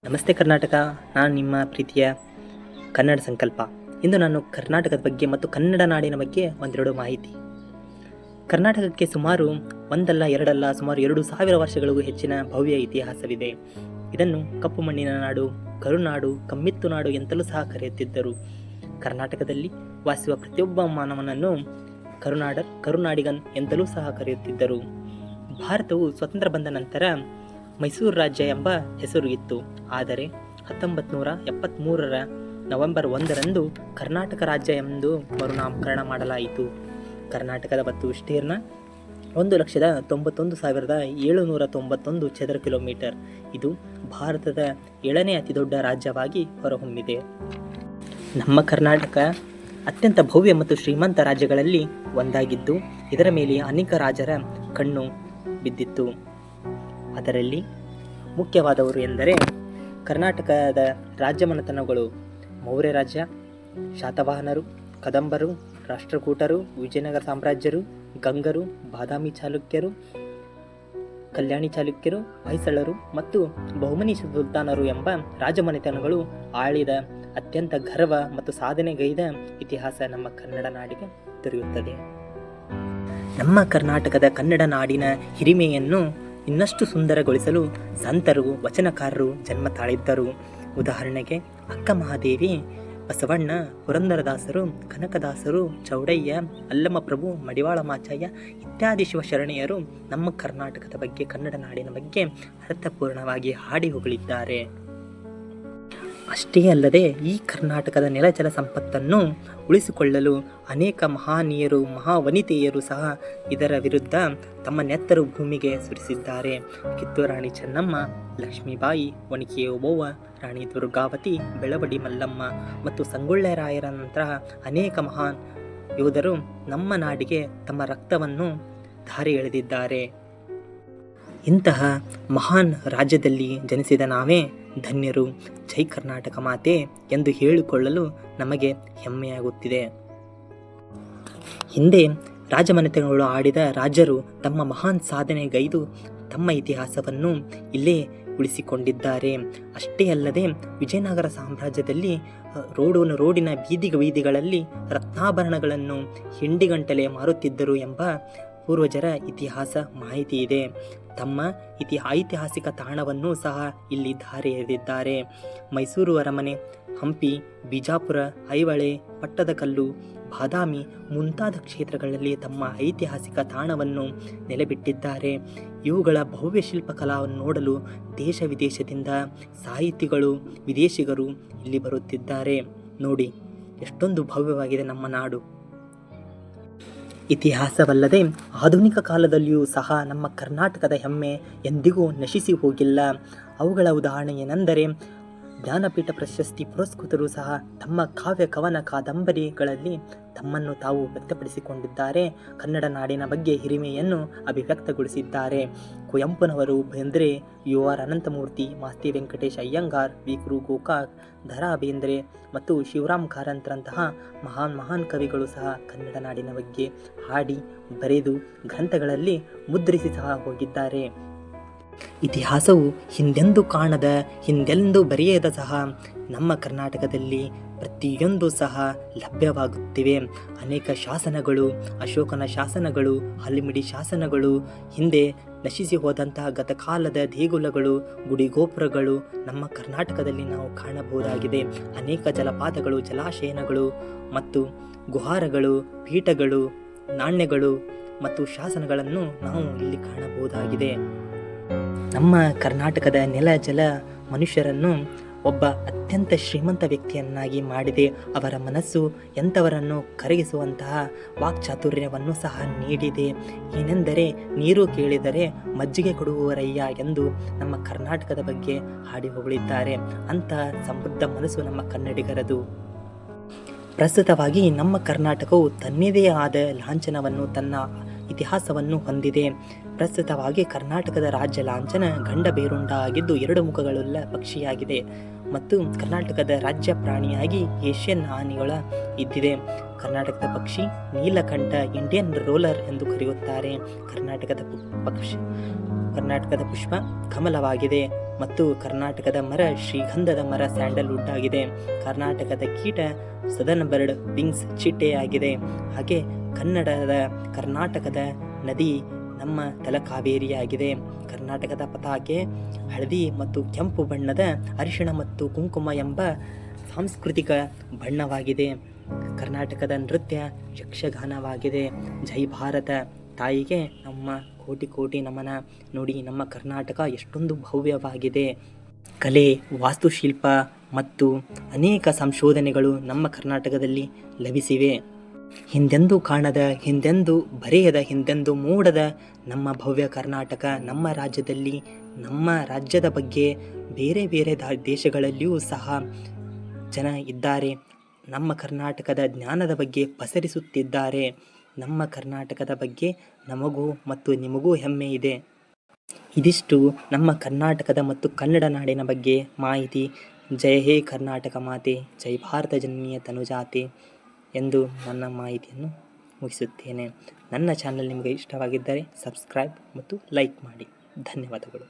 ನಮಸ್ತೆ ಕರ್ನಾಟಕ. ನಾನು ನಿಮ್ಮ ಪ್ರೀತಿಯ ಕನ್ನಡ ಸಂಕಲ್ಪ. ಇಂದು ನಾನು ಕರ್ನಾಟಕದ ಬಗ್ಗೆ ಮತ್ತು ಕನ್ನಡ ನಾಡಿನ ಬಗ್ಗೆ ಒಂದೆರಡು ಮಾಹಿತಿ. ಕರ್ನಾಟಕಕ್ಕೆ ಸುಮಾರು ಒಂದಲ್ಲ ಎರಡಲ್ಲ ಸುಮಾರು 2000 ವರ್ಷಗಳಿಗೂ ಹೆಚ್ಚಿನ ಭವ್ಯ ಇತಿಹಾಸವಿದೆ. ಇದನ್ನು ಕಪ್ಪು ಮಣ್ಣಿನ ನಾಡು, ಕರುನಾಡು, ಕಮ್ಮಿತ್ತು ನಾಡು ಎಂತಲೂ ಸಹ ಕರೆಯುತ್ತಿದ್ದರು. ಕರ್ನಾಟಕದಲ್ಲಿ ವಾಸಿಸುವ ಪ್ರತಿಯೊಬ್ಬ ಮಾನವನನ್ನು ಕರುನಾಡಿಗನ್ ಎಂತಲೂ ಸಹ ಕರೆಯುತ್ತಿದ್ದರು. ಭಾರತವು ಸ್ವತಂತ್ರ ಬಂದ ನಂತರ ಮೈಸೂರು ರಾಜ್ಯ ಎಂಬ ಹೆಸರು ಇತ್ತು. ಆದರೆ 1973 ನವೆಂಬರ್ 1ರಂದು ಕರ್ನಾಟಕ ರಾಜ್ಯ ಎಂದು ಮರುನಾಮಕರಣ ಮಾಡಲಾಯಿತು. ಕರ್ನಾಟಕದ ಒಟ್ಟು ವಿಸ್ತೀರ್ಣ 1,91,791 ಚದರ ಕಿಲೋಮೀಟರ್. ಇದು ಭಾರತದ 7ನೇ ಅತಿ ದೊಡ್ಡ ರಾಜ್ಯವಾಗಿ ಹೊರಹೊಮ್ಮಿದೆ. ನಮ್ಮ ಕರ್ನಾಟಕ ಅತ್ಯಂತ ಭವ್ಯ ಮತ್ತು ಶ್ರೀಮಂತ ರಾಜ್ಯಗಳಲ್ಲಿ ಒಂದಾಗಿದ್ದು, ಇದರ ಮೇಲೆ ಅನೇಕ ರಾಜರ ಕಣ್ಣು ಬಿದ್ದಿತ್ತು. ಅದರಲ್ಲಿ ಮುಖ್ಯವಾದವರು ಎಂದರೆ ಕರ್ನಾಟಕದ ರಾಜ್ಯಮನೆತನಗಳು: ಮೌರ್ಯ ರಾಜ್ಯ, ಶಾತವಾಹನರು, ಕದಂಬರು, ರಾಷ್ಟ್ರಕೂಟರು, ವಿಜಯನಗರ ಸಾಮ್ರಾಜ್ಯರು, ಗಂಗರು, ಬಾದಾಮಿ ಚಾಲುಕ್ಯರು, ಕಲ್ಯಾಣಿ ಚಾಲುಕ್ಯರು, ಹೊಯ್ಸಳರು ಮತ್ತು ಬಹುಮನಿ ಸುಲ್ತಾನರು ಎಂಬ ರಾಜಮನೆತನಗಳು ಆಳಿದ ಅತ್ಯಂತ ಗರ್ವ ಮತ್ತು ಸಾಧನೆಗೈದ ಇತಿಹಾಸ ನಮ್ಮ ಕನ್ನಡ ನಾಡಿಗೆ ದೊರೆಯುತ್ತದೆ. ನಮ್ಮ ಕರ್ನಾಟಕದ ಕನ್ನಡ ನಾಡಿನ ಹಿರಿಮೆಯನ್ನು ಇನ್ನಷ್ಟು ಸುಂದರಗೊಳಿಸಲು ಸಂತರು, ವಚನಕಾರರು ಜನ್ಮ ತಾಳಿದ್ದರು. ಉದಾಹರಣೆಗೆ ಅಕ್ಕ ಮಹಾದೇವಿ, ಬಸವಣ್ಣ, ಪುರಂದರದಾಸರು, ಕನಕದಾಸರು, ಚೌಡಯ್ಯ, ಅಲ್ಲಮಪ್ರಭು, ಮಡಿವಾಳ ಮಾಚಯ್ಯ ಇತ್ಯಾದಿ ಶಿವಶರಣೆಯರು ನಮ್ಮ ಕರ್ನಾಟಕದ ಬಗ್ಗೆ, ಕನ್ನಡ ನಾಡಿನ ಬಗ್ಗೆ ಅರ್ಥಪೂರ್ಣವಾಗಿ ಹಾಡಿ ಹೊಗಳಿದ್ದಾರೆ. ಅಷ್ಟೇ ಅಲ್ಲದೆ ಈ ಕರ್ನಾಟಕದ ನೆಲಜಲ ಸಂಪತ್ತನ್ನು ಉಳಿಸಿಕೊಳ್ಳಲು ಅನೇಕ ಮಹಾನೀಯರು, ಮಹಾವನಿತೆಯರು ಸಹ ಇದರ ವಿರುದ್ಧ ತಮ್ಮ ನೆತ್ತರು ಭೂಮಿಗೆ ಸುರಿಸಿದ್ದಾರೆ. ಕಿತ್ತೂರು ರಾಣಿ ಚೆನ್ನಮ್ಮ, ಲಕ್ಷ್ಮೀಬಾಯಿ, ಒನಕೆ ಓಬವ್ವ, ರಾಣಿ ದುರ್ಗಾವತಿ, ಬೆಳವಡಿ ಮಲ್ಲಮ್ಮ ಮತ್ತು ಸಂಗೊಳ್ಳ ರಾಯರಂತಹ ಅನೇಕ ಮಹಾನ್ ಯೋಧರು ನಮ್ಮ ನಾಡಿಗೆ ತಮ್ಮ ರಕ್ತವನ್ನು ಧಾರೆ ಎಳೆದಿದ್ದಾರೆ. ಇಂತಹ ಮಹಾನ್ ರಾಜ್ಯದಲ್ಲಿ ಜನಿಸಿದ ನಾವೇ ಧನ್ಯರು. ಜೈ ಕರ್ನಾಟಕ ಮಾತೆ ಎಂದು ಹೇಳಿಕೊಳ್ಳಲು ನಮಗೆ ಹೆಮ್ಮೆಯಾಗುತ್ತಿದೆ. ಹಿಂದೆ ರಾಜಮನೆತನಗಳು ಆಡಿದ ರಾಜರು ತಮ್ಮ ಮಹಾನ್ ಸಾಧನೆಗೈದು ತಮ್ಮ ಇತಿಹಾಸವನ್ನು ಇಲ್ಲೇ ಉಳಿಸಿಕೊಂಡಿದ್ದಾರೆ. ಅಷ್ಟೇ ಅಲ್ಲದೆ ವಿಜಯನಗರ ಸಾಮ್ರಾಜ್ಯದಲ್ಲಿ ರೋಡಿನ ಬೀದಿಗಳಲ್ಲಿ ರತ್ನಾಭರಣಗಳನ್ನು ಹಿಂಡಿಗಂಟಲೆ ಮಾರುತ್ತಿದ್ದರು ಎಂಬ ಪೂರ್ವಜರ ಇತಿಹಾಸ ಮಾಹಿತಿ ಇದೆ. ತಮ್ಮ ಐತಿಹಾಸಿಕ ತಾಣವನ್ನು ಸಹ ಇಲ್ಲಿ ಧಾರೆ ಎರೆದಿದ್ದಾರೆ. ಮೈಸೂರು ಅರಮನೆ, ಹಂಪಿ, ಬಿಜಾಪುರ, ಐಹೊಳೆ, ಪಟ್ಟದಕಲ್ಲು, ಬಾದಾಮಿ ಮುಂತಾದ ಕ್ಷೇತ್ರಗಳಲ್ಲಿ ತಮ್ಮ ಐತಿಹಾಸಿಕ ತಾಣವನ್ನು ನೆಲೆಬಿಟ್ಟಿದ್ದಾರೆ. ಇವುಗಳ ಭವ್ಯ ಶಿಲ್ಪಕಲಾವನ್ನು ನೋಡಲು ದೇಶ ವಿದೇಶದಿಂದ ಸಾಹಿತಿಗಳು, ವಿದೇಶಿಗರು ಇಲ್ಲಿ ಬರುತ್ತಿದ್ದಾರೆ. ನೋಡಿ, ಎಷ್ಟೊಂದು ಭವ್ಯವಾಗಿದೆ ನಮ್ಮ ನಾಡು. ಇತಿಹಾಸವಲ್ಲದೆ ಆಧುನಿಕ ಕಾಲದಲ್ಲಿಯೂ ಸಹ ನಮ್ಮ ಕರ್ನಾಟಕದ ಹೆಮ್ಮೆ ಎಂದಿಗೂ ನಶಿಸಿ ಹೋಗಿಲ್ಲ. ಅವುಗಳ ಉದಾಹರಣೆ ಏನೆಂದರೆ, ಜ್ಞಾನಪೀಠ ಪ್ರಶಸ್ತಿ ಪುರಸ್ಕೃತರು ಸಹ ತಮ್ಮ ಕಾವ್ಯ, ಕವನ, ಕಾದಂಬರಿಗಳಲ್ಲಿ ತಮ್ಮನ್ನು ತಾವು ವ್ಯಕ್ತಪಡಿಸಿಕೊಂಡಿದ್ದಾರೆ. ಕನ್ನಡ ನಾಡಿನ ಬಗ್ಗೆ ಹಿರಿಮೆಯನ್ನು ಅಭಿವ್ಯಕ್ತಗೊಳಿಸಿದ್ದಾರೆ. ಕುವೆಂಪುನವರು, ಬೇಂದ್ರೆ, ಯು.ಆರ್. ಅನಂತಮೂರ್ತಿ, ಮಾಸ್ತಿ ವೆಂಕಟೇಶ ಅಯ್ಯಂಗಾರ್, ವಿ.ಕೃ. ಗೋಕಾಕ್, ದ. ರಾ ಬೇಂದ್ರೆ ಮತ್ತು ಶಿವರಾಮ್ ಕಾರಂತರಂತಹ ಮಹಾನ್ ಕವಿಗಳು ಸಹ ಕನ್ನಡ ನಾಡಿನ ಬಗ್ಗೆ ಹಾಡಿ, ಬರೆದು ಗ್ರಂಥಗಳಲ್ಲಿ ಮುದ್ರಿಸಿ ಸಹ ಹೋಗಿದ್ದಾರೆ. ಇತಿಹಾಸವು ಹಿಂದೆಂದೂ ಕಾಣದ, ಹಿಂದೆಂದೂ ಬರೆಯದ ಸಹ ನಮ್ಮ ಕರ್ನಾಟಕದಲ್ಲಿ ಪ್ರತಿಯೊಂದು ಸಹ ಲಭ್ಯವಾಗುತ್ತಿವೆ. ಅನೇಕ ಶಾಸನಗಳು, ಅಶೋಕನ ಶಾಸನಗಳು, ಹಲ್ಮಿಡಿ ಶಾಸನಗಳು, ಹಿಂದೆ ನಶಿಸಿ ಹೋದಂತಹ ಗತಕಾಲದ ದೇಗುಲಗಳು, ಗುಡಿಗೋಪುರಗಳು ನಮ್ಮ ಕರ್ನಾಟಕದಲ್ಲಿ ನಾವು ಕಾಣಬಹುದಾಗಿದೆ. ಅನೇಕ ಜಲಪಾತಗಳು, ಜಲಾಶಯಗಳು ಮತ್ತು ಗುಹಾರಗಳು, ಪೀಠಗಳು, ನಾಣ್ಯಗಳು ಮತ್ತು ಶಾಸನಗಳನ್ನು ನಾವು ಇಲ್ಲಿ ಕಾಣಬಹುದಾಗಿದೆ. ನಮ್ಮ ಕರ್ನಾಟಕದ ನೆಲ, ಜಲ ಮನುಷ್ಯರನ್ನು ಒಬ್ಬ ಅತ್ಯಂತ ಶ್ರೀಮಂತ ವ್ಯಕ್ತಿಯನ್ನಾಗಿ ಮಾಡಿದೆ. ಅವರ ಮನಸ್ಸು ಎಂಥವರನ್ನು ಕರಗಿಸುವಂತಹ ವಾಕ್ಚಾತುರ್ಯವನ್ನು ಸಹ ನೀಡಿದೆ. ಏನೆಂದರೆ, ನೀರು ಕೇಳಿದರೆ ಮಜ್ಜಿಗೆ ಕೊಡುವವರಯ್ಯ ಎಂದು ನಮ್ಮ ಕರ್ನಾಟಕದ ಬಗ್ಗೆ ಹಾಡಿ ಹೊಗಳಿದ್ದಾರೆ. ಅಂತಹ ಸಮೃದ್ಧ ಮನಸ್ಸು ನಮ್ಮ ಕನ್ನಡಿಗರದು. ಪ್ರಸ್ತುತವಾಗಿ ನಮ್ಮ ಕರ್ನಾಟಕವು ತನ್ನದೇ ಆದ ಲಾಂಛನವನ್ನು, ತನ್ನ ಇತಿಹಾಸವನ್ನು ಹೊಂದಿದೆ. ಪ್ರಸ್ತುತವಾಗಿ ಕರ್ನಾಟಕದ ರಾಜ್ಯ ಲಾಂಛನ ಗಂಡಬೇರುಂಡ ಆಗಿದ್ದು 2 ಮುಖಗಳುಳ್ಳ ಪಕ್ಷಿಯಾಗಿದೆ ಮತ್ತು ಕರ್ನಾಟಕದ ರಾಜ್ಯ ಪ್ರಾಣಿಯಾಗಿ ಏಷ್ಯನ್ ಆನೆಗಳ ಇದ್ದಿದೆ. ಕರ್ನಾಟಕದ ಪಕ್ಷಿ ನೀಲಕಂಠ ಇಂಡಿಯನ್ ರೋಲರ್ ಎಂದು ಕರೆಯುತ್ತಾರೆ. ಕರ್ನಾಟಕದ ಪುಷ್ಪ ಕಮಲವಾಗಿದೆ ಮತ್ತು ಕರ್ನಾಟಕದ ಮರ ಶ್ರೀಗಂಧದ ಮರ ಸ್ಯಾಂಡಲ್ವುಡ್ ಆಗಿದೆ. ಕರ್ನಾಟಕದ ಕೀಟ ಸದರ್ನ್ ಬರ್ಡ್ ವಿಂಗ್ಸ್ ಚಿಟ್ಟೆಯಾಗಿದೆ. ಹಾಗೆ ಕರ್ನಾಟಕದ ನದಿ ನಮ್ಮ ತಲಕಾವೇರಿಯಾಗಿದೆ. ಕರ್ನಾಟಕದ ಪತಾಕೆ ಹಳದಿ ಮತ್ತು ಕೆಂಪು ಬಣ್ಣದ ಅರಿಶಿಣ ಮತ್ತು ಕುಂಕುಮ ಎಂಬ ಸಾಂಸ್ಕೃತಿಕ ಬಣ್ಣವಾಗಿದೆ. ಕರ್ನಾಟಕದ ನೃತ್ಯ ಯಕ್ಷಗಾನವಾಗಿದೆ. ಜೈ ಭಾರತ ತಾಯಿಗೆ ನಮ್ಮ ಕೋಟಿ ಕೋಟಿ ನಮನ. ನೋಡಿ, ನಮ್ಮ ಕರ್ನಾಟಕ ಎಷ್ಟೊಂದು ಭವ್ಯವಾಗಿದೆ. ಕಲೆ, ವಾಸ್ತುಶಿಲ್ಪ ಮತ್ತು ಅನೇಕ ಸಂಶೋಧನೆಗಳು ನಮ್ಮ ಕರ್ನಾಟಕದಲ್ಲಿ ಲಭಿಸಿವೆ. ಹಿಂದೆಂದೂ ಕಾಣದ, ಹಿಂದೆಂದೂ ಬರೆಯದ, ಹಿಂದೆಂದೂ ಮೂಡದ ನಮ್ಮ ಭವ್ಯ ಕರ್ನಾಟಕ. ನಮ್ಮ ರಾಜ್ಯದಲ್ಲಿ, ನಮ್ಮ ರಾಜ್ಯದ ಬಗ್ಗೆ ಬೇರೆ ಬೇರೆ ದೇಶಗಳಲ್ಲಿಯೂ ಸಹ ಜನ ಇದ್ದಾರೆ. ನಮ್ಮ ಕರ್ನಾಟಕದ ಜ್ಞಾನದ ಬಗ್ಗೆ ಪಸರಿಸುತ್ತಿದ್ದಾರೆ. ನಮ್ಮ ಕರ್ನಾಟಕದ ಬಗ್ಗೆ ನಮಗೂ ಮತ್ತು ನಿಮಗೂ ಹೆಮ್ಮೆ ಇದೆ. ಇದಿಷ್ಟು ನಮ್ಮ ಕರ್ನಾಟಕದ ಮತ್ತು ಕನ್ನಡ ನಾಡಿನ ಬಗ್ಗೆ ಮಾಹಿತಿ. ಜೈ ಹೇ ಕರ್ನಾಟಕ ಮಾತೆ, ಜೈ ಭಾರತ ಜನನಿಯ ತನುಜಾತೆ ಎಂದು ನನ್ನ ಮಾಹಿತಿಯನ್ನು ಮುಗಿಸುತ್ತೇನೆ. ನನ್ನ ಚಾನಲ್ ನಿಮಗೆ ಇಷ್ಟವಾಗಿದ್ದರೆ ಸಬ್ಸ್ಕ್ರೈಬ್ ಮತ್ತು ಲೈಕ್ ಮಾಡಿ. ಧನ್ಯವಾದಗಳು.